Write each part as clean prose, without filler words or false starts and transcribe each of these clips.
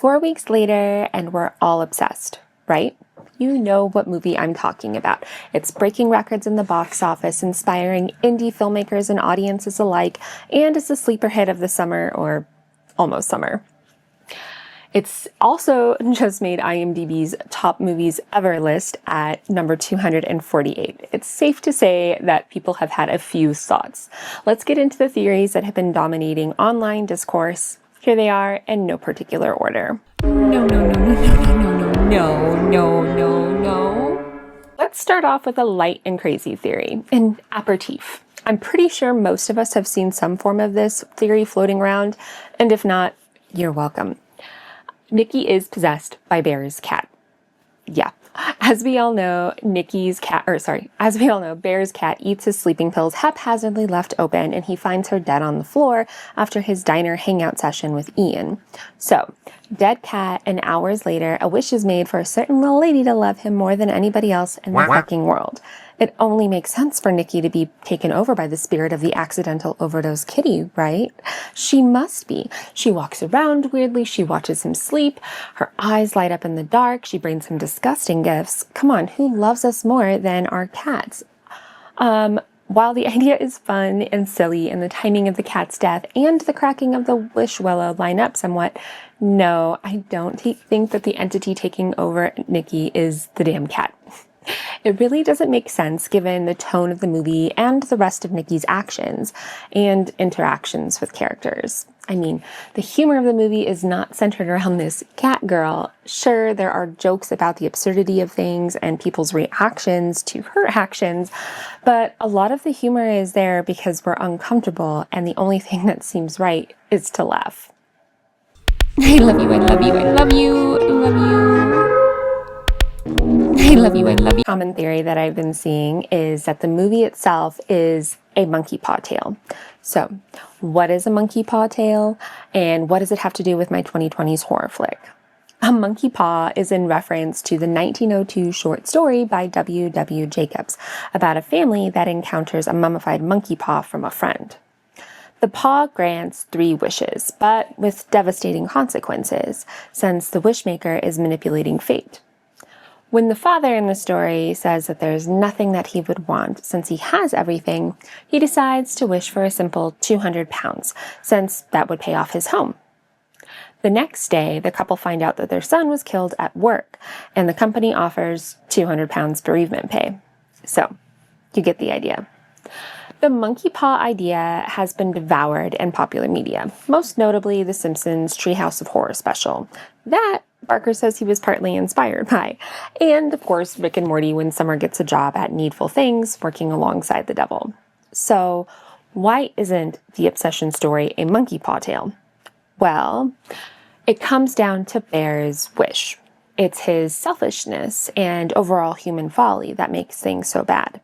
4 weeks later, and we're all obsessed, right? You know what movie I'm talking about. It's breaking records in the box office, inspiring indie filmmakers and audiences alike, and is the sleeper hit of the summer, or almost summer. It's also just made IMDb's top movies ever list at number 248. It's safe to say that people have had a few thoughts. Let's get into the theories that have been dominating online discourse. Here they are in no particular order. No. Let's start off with a light and crazy theory, an aperitif. I'm pretty sure most of us have seen some form of this theory floating around, and if not, you're welcome. Nikki is possessed by Bear's cat. Yeah. As we all know, Bear's cat eats his sleeping pills haphazardly left open, and he finds her dead on the floor after his diner hangout session with Ian. So, dead cat, and hours later, a wish is made for a certain little lady to love him more than anybody else in the fucking world. It only makes sense for Nikki to be taken over by the spirit of the accidental overdose kitty, right? She must be. She walks around weirdly. She watches him sleep. Her eyes light up in the dark. She brings him disgusting gifts. Come on, who loves us more than our cats? While the idea is fun and silly and the timing of the cat's death and the cracking of the wish willow line up somewhat, no, I don't think that the entity taking over Nikki is the damn cat. It really doesn't make sense given the tone of the movie and the rest of Nikki's actions and interactions with characters. I mean, the humor of the movie is not centered around this cat girl. Sure, there are jokes about the absurdity of things and people's reactions to her actions, but a lot of the humor is there because we're uncomfortable, and the only thing that seems right is to laugh. I love you, I love you, I love you, I love you. I love you, I love you. Common theory that I've been seeing is that the movie itself is a monkey paw tale. So, what is a monkey paw tale, and what does it have to do with my 2020s horror flick? A monkey paw is in reference to the 1902 short story by W. Jacobs about a family that encounters a mummified monkey paw from a friend. The paw grants 3 wishes, but with devastating consequences, since the wishmaker is manipulating fate. When the father in the story says that there's nothing that he would want since he has everything, he decides to wish for a simple 200 pounds, since that would pay off his home. The next day, the couple find out that their son was killed at work, and the company offers 200 pounds bereavement pay. So, you get the idea. The monkey paw idea has been devoured in popular media, most notably The Simpsons' Treehouse of Horror special. That Barker says he was partly inspired by. And, of course, Rick and Morty when Summer gets a job at Needful Things working alongside the devil. So, why isn't the obsession story a monkey paw tale? Well, it comes down to Bear's wish. It's his selfishness and overall human folly that makes things so bad.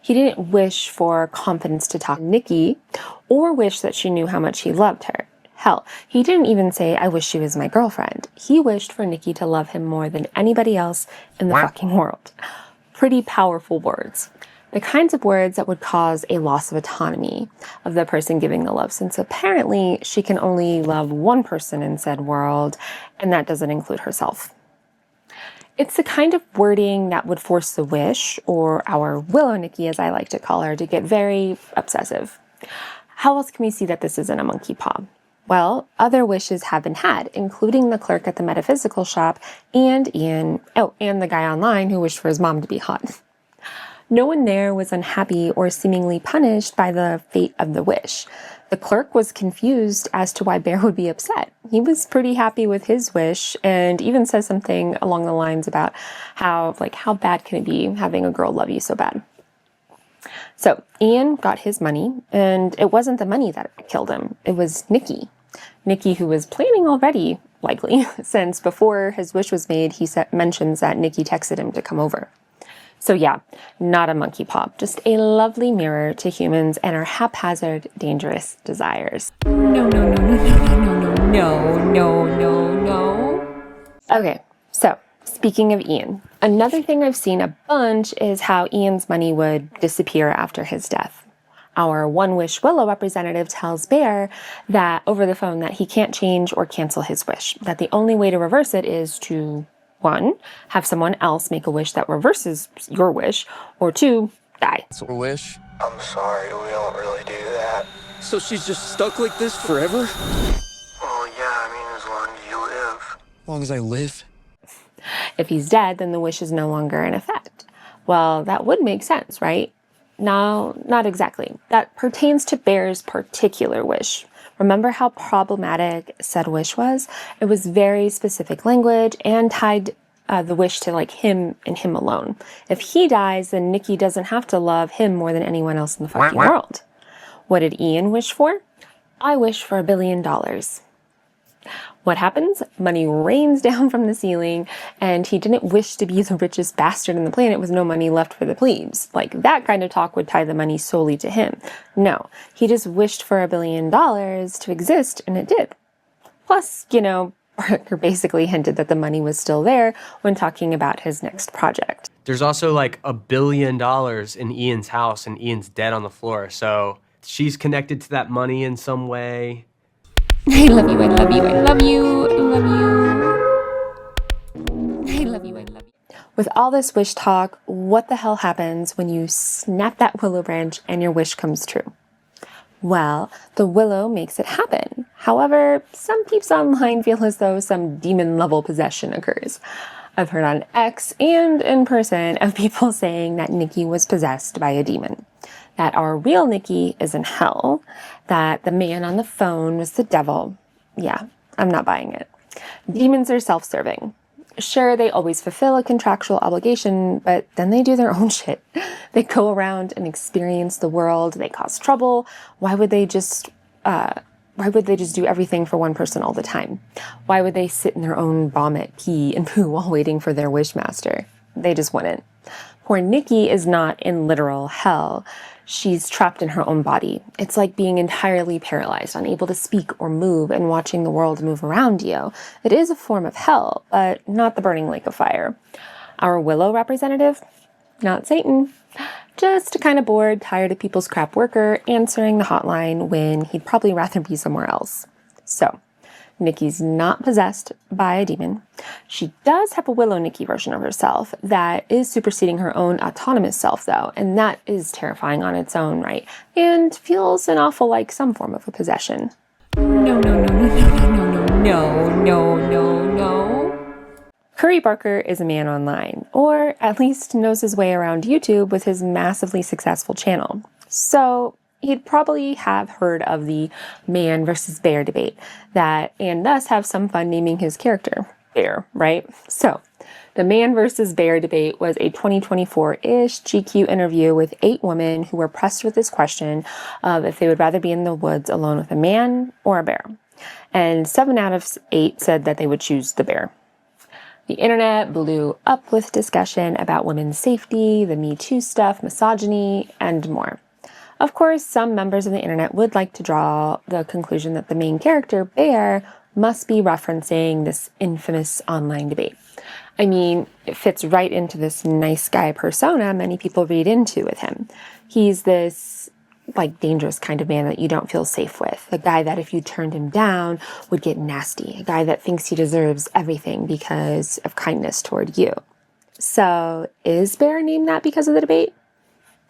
He didn't wish for confidence to talk to Nikki or wish that she knew how much he loved her. Hell, he didn't even say, I wish she was my girlfriend. He wished for Nikki to love him more than anybody else in the fucking world. Pretty powerful words. The kinds of words that would cause a loss of autonomy of the person giving the love, since apparently she can only love one person in said world, and that doesn't include herself. It's the kind of wording that would force the wish, or our Willow Nikki as I like to call her, to get very obsessive. How else can we see that this isn't a monkey paw? Well, other wishes have been had, including the clerk at the metaphysical shop and Ian, and the guy online who wished for his mom to be hot. No one there was unhappy or seemingly punished by the fate of the wish. The clerk was confused as to why Bear would be upset. He was pretty happy with his wish and even says something along the lines about how bad can it be having a girl love you so bad? So Ian got his money, and it wasn't the money that killed him. It was Nikki. Nikki, who was planning already, likely, since before his wish was made, he mentions that Nikki texted him to come over. So yeah, not a monkey paw, just a lovely mirror to humans and our haphazard, dangerous desires. No. Okay, so speaking of Ian, another thing I've seen a bunch is how Ian's money would disappear after his death. Our One Wish Willow representative tells Bear that over the phone that he can't change or cancel his wish, that the only way to reverse it is to, 1, have someone else make a wish that reverses your wish, or 2, die. So a wish? I'm sorry, we don't really do that. So she's just stuck like this forever? Well, yeah, I mean, as long as you live. As long as I live? If he's dead, then the wish is no longer in effect. Well, that would make sense, right? No, not exactly. That pertains to Bear's particular wish. Remember how problematic said wish was? It was very specific language and tied the wish to like him and him alone. If he dies, then Nikki doesn't have to love him more than anyone else in the fucking world. What did Ian wish for? I wish for $1 billion. What happens? Money rains down from the ceiling, and he didn't wish to be the richest bastard on the planet with no money left for the plebes. Like, that kind of talk would tie the money solely to him. No, he just wished for $1 billion to exist, and it did. Plus, Parker basically hinted that the money was still there when talking about his next project. There's also like $1 billion in Ian's house, and Ian's dead on the floor, so she's connected to that money in some way. I love you, I love you, I love you, I love you. I love you, I love you. With all this wish talk, what the hell happens when you snap that willow branch and your wish comes true? Well, the willow makes it happen. However, some peeps online feel as though some demon-level possession occurs. I've heard on X and in person of people saying that Nikki was possessed by a demon, that our real Nikki is in hell, that the man on the phone was the devil. Yeah, I'm not buying it. Demons are self-serving. Sure, they always fulfill a contractual obligation, but then they do their own shit. They go around and experience the world. They cause trouble. Why would they just do everything for one person all the time? Why would they sit in their own vomit, pee, and poo while waiting for their wishmaster? They just wouldn't. Poor Nikki is not in literal hell. She's trapped in her own body. It's like being entirely paralyzed, unable to speak or move, and watching the world move around you. It is a form of hell, but not the burning lake of fire. Our Willow representative? Not Satan. Just kind of bored, tired of people's crap worker answering the hotline when he'd probably rather be somewhere else. So, Nikki's not possessed by a demon. She does have a Willow Nikki version of herself that is superseding her own autonomous self, though, and that is terrifying on its own right, and feels an awful like some form of a possession. No. Curry Barker is a man online, or at least knows his way around YouTube with his massively successful channel. So he'd probably have heard of the man versus bear debate, and thus have some fun naming his character Bear, right? So, the man versus bear debate was a 2024-ish GQ interview with 8 women who were pressed with this question of if they would rather be in the woods alone with a man or a bear. And 7 out of 8 said that they would choose the bear. The internet blew up with discussion about women's safety, the Me Too stuff, misogyny, and more. Of course, some members of the internet would like to draw the conclusion that the main character, Bear, must be referencing this infamous online debate. I mean, it fits right into this nice guy persona many people read into with him. He's this, dangerous kind of man that you don't feel safe with. A guy that if you turned him down would get nasty. A guy that thinks he deserves everything because of kindness toward you. So, is Bear named that because of the debate?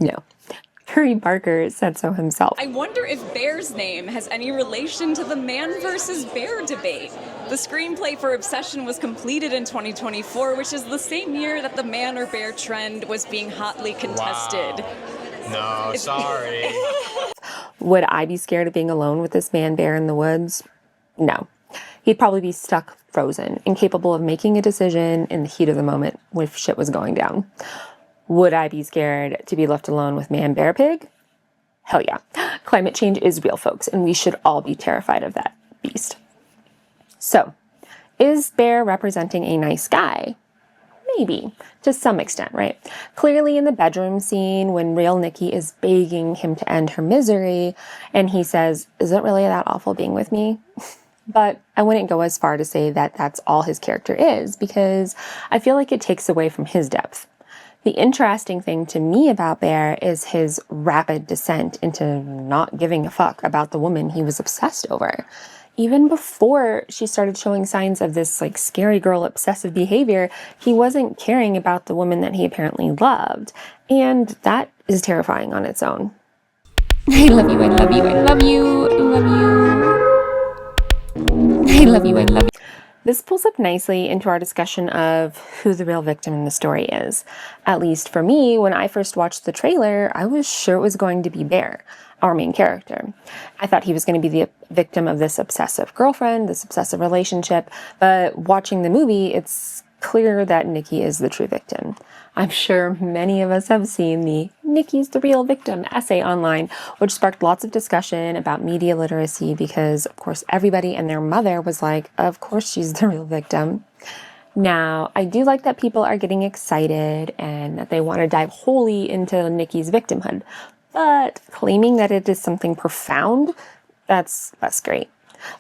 No. Curry Barker said so himself. I wonder if Bear's name has any relation to the man versus bear debate. The screenplay for Obsession was completed in 2024, which is the same year that the man or bear trend was being hotly contested. Wow. No, sorry. Would I be scared of being alone with this man bear in the woods? No. He'd probably be stuck frozen, incapable of making a decision in the heat of the moment if shit was going down. Would I be scared to be left alone with man, bear, pig? Hell yeah. Climate change is real, folks, and we should all be terrified of that beast. So, is Bear representing a nice guy? Maybe, to some extent, right? Clearly in the bedroom scene when real Nikki is begging him to end her misery, and he says, "Is it really that awful being with me?" But I wouldn't go as far to say that that's all his character is, because I feel like it takes away from his depth. The interesting thing to me about Bear is his rapid descent into not giving a fuck about the woman he was obsessed over. Even before she started showing signs of this like scary girl obsessive behavior, he wasn't caring about the woman that he apparently loved. And that is terrifying on its own. I love you, I love you, I love you, I love you. I love you, I love you. This pulls up nicely into our discussion of who the real victim in the story is. At least for me, when I first watched the trailer, I was sure it was going to be Bear, our main character. I thought he was going to be the victim of this obsessive girlfriend, this obsessive relationship, but watching the movie, it's clear that Nikki is the true victim. I'm sure many of us have seen the Nikki's the real victim essay online, which sparked lots of discussion about media literacy because, of course, everybody and their mother was like, of course she's the real victim. Now, I do like that people are getting excited and that they want to dive wholly into Nikki's victimhood, but claiming that it is something profound, that's less great.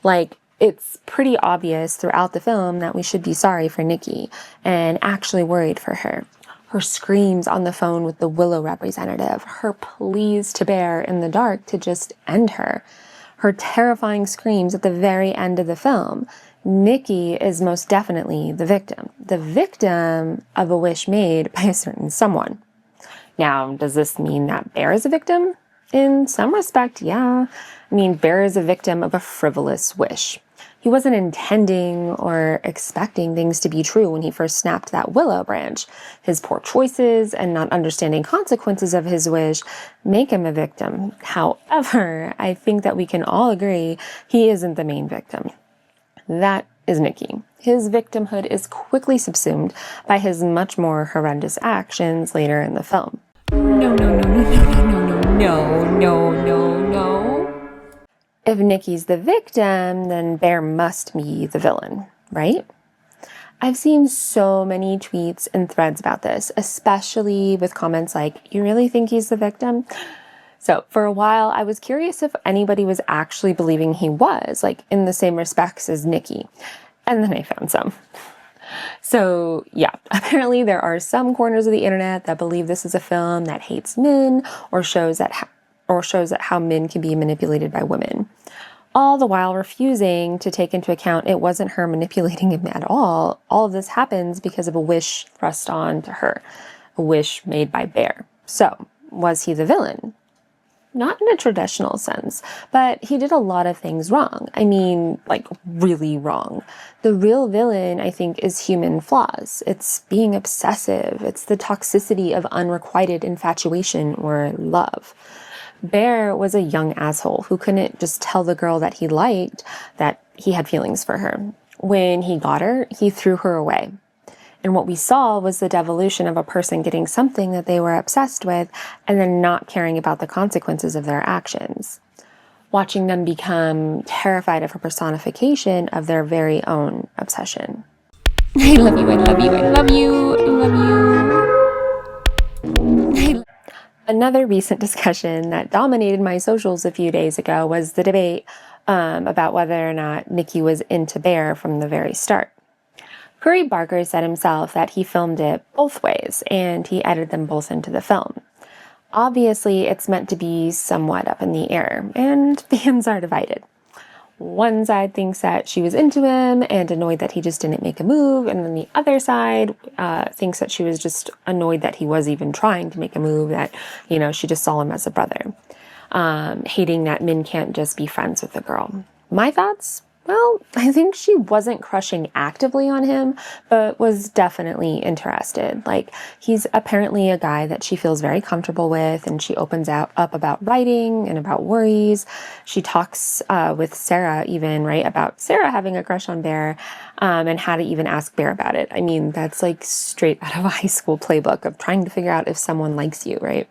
Like, it's pretty obvious throughout the film that we should be sorry for Nikki and actually worried for her. Her screams on the phone with the Willow representative, her pleas to Bear in the dark to just end her, her terrifying screams at the very end of the film. Nikki is most definitely the victim of a wish made by a certain someone. Now, does this mean that Bear is a victim? In some respect, yeah. I mean, Bear is a victim of a frivolous wish. He wasn't intending or expecting things to be true when he first snapped that willow branch. His poor choices and not understanding consequences of his wish make him a victim. However, I think that we can all agree he isn't the main victim. That is Nikki. His victimhood is quickly subsumed by his much more horrendous actions later in the film. No. If Nikki's the victim, then Bear must be the villain, right? I've seen so many tweets and threads about this, especially with comments like, "You really think he's the victim?" So for a while, I was curious if anybody was actually believing he was, like in the same respects as Nikki. And then I found some. So yeah, apparently there are some corners of the internet that believe this is a film that hates men or shows that how men can be manipulated by women, all the while refusing to take into account it wasn't her manipulating him at all. All of this happens because of a wish thrust on to her, a wish made by Bear. So, was he the villain? Not in a traditional sense, but he did a lot of things wrong. I mean, like, really wrong. The real villain, I think, is human flaws. It's being obsessive. It's the toxicity of unrequited infatuation or love. Bear was a young asshole who couldn't just tell the girl that he liked that he had feelings for her. When he got her, he threw her away. And what we saw was the devolution of a person getting something that they were obsessed with and then not caring about the consequences of their actions. Watching them become terrified of a personification of their very own obsession. I love you, I love you, I love you, I love you. Another recent discussion that dominated my socials a few days ago was the debate about whether or not Nikki was into Bear from the very start. Curry Barker said himself that he filmed it both ways and he edited them both into the film. Obviously, it's meant to be somewhat up in the air, and fans are divided. One side thinks that she was into him and annoyed that he just didn't make a move, and then the other side thinks that she was just annoyed that he was even trying to make a move, that, you know, she just saw him as a brother. Hating that men can't just be friends with a girl. My thoughts? Well, I think she wasn't crushing actively on him, but was definitely interested. Like, he's apparently a guy that she feels very comfortable with, and she opens up about writing and about worries. She talks with Sarah even, right, about Sarah having a crush on Bear, and how to even ask Bear about it. I mean, that's like straight out of a high school playbook of trying to figure out if someone likes you, right?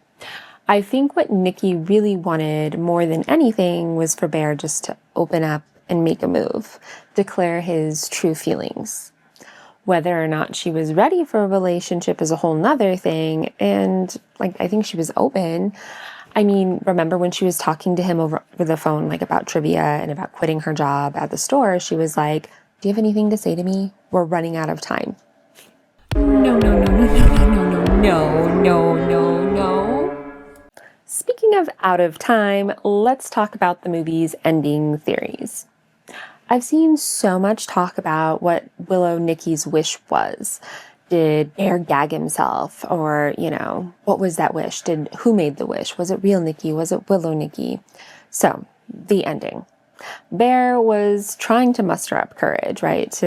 I think what Nikki really wanted more than anything was for Bear just to open up and make a move, declare his true feelings. Whether or not she was ready for a relationship is a whole nother thing, and like, I think she was open. I mean, remember when she was talking to him over the phone, like about trivia and about quitting her job at the store, she was like, "Do you have anything to say to me? We're running out of time." No. No. Speaking of out of time, let's talk about the movie's ending theories. I've seen so much talk about what Willow Nikki's wish was. Did Bear gag himself? Or, what was that wish? Who made the wish? Was it real Nikki? Was it Willow Nikki? So, the ending. Bear was trying to muster up courage, right?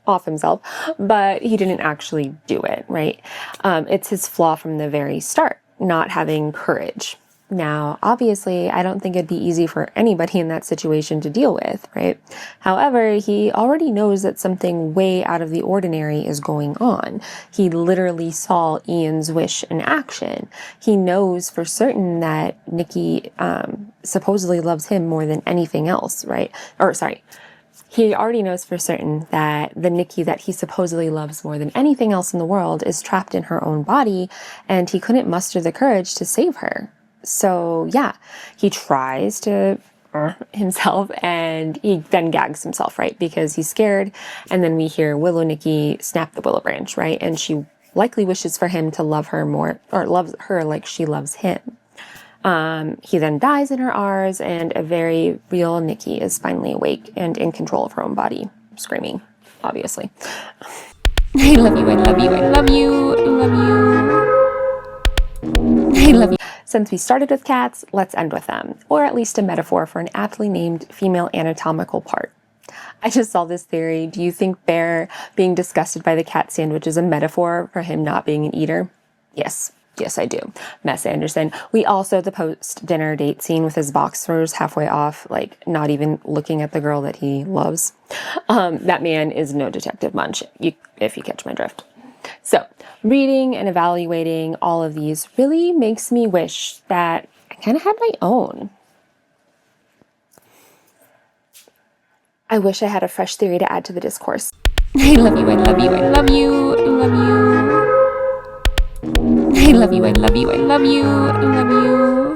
Off himself, but he didn't actually do it, right? It's his flaw from the very start, not having courage. Now, obviously, I don't think it'd be easy for anybody in that situation to deal with, right? However, he already knows that something way out of the ordinary is going on. He literally saw Ian's wish in action. He knows for certain that Nikki supposedly loves him more than anything else, right? He already knows for certain that the Nikki that he supposedly loves more than anything else in the world is trapped in her own body, and he couldn't muster the courage to save her. So yeah, he tries to himself, and he then gags himself, right? Because he's scared. And then we hear Willow Nikki snap the willow branch, right? And she likely wishes for him to love her more, or loves her like she loves him. He then dies in her arms, and a very real Nikki is finally awake and in control of her own body, screaming, obviously. I love you, I love you, I love you, I love you. I love you. Since we started with cats, let's end with them, or at least a metaphor for an aptly named female anatomical part. I just saw this theory. Do you think Bear being disgusted by the cat sandwich is a metaphor for him not being an eater? Yes, I do. Mess Anderson. We also, the post-dinner date scene with his boxers halfway off, like not even looking at the girl that he loves. That man is no Detective Munch, if you catch my drift. So, reading and evaluating all of these really makes me wish that I kind of had my own. I wish I had a fresh theory to add to the discourse. I love you, I love you, I love you, I love you. I love you, I love you, I love you, I love you.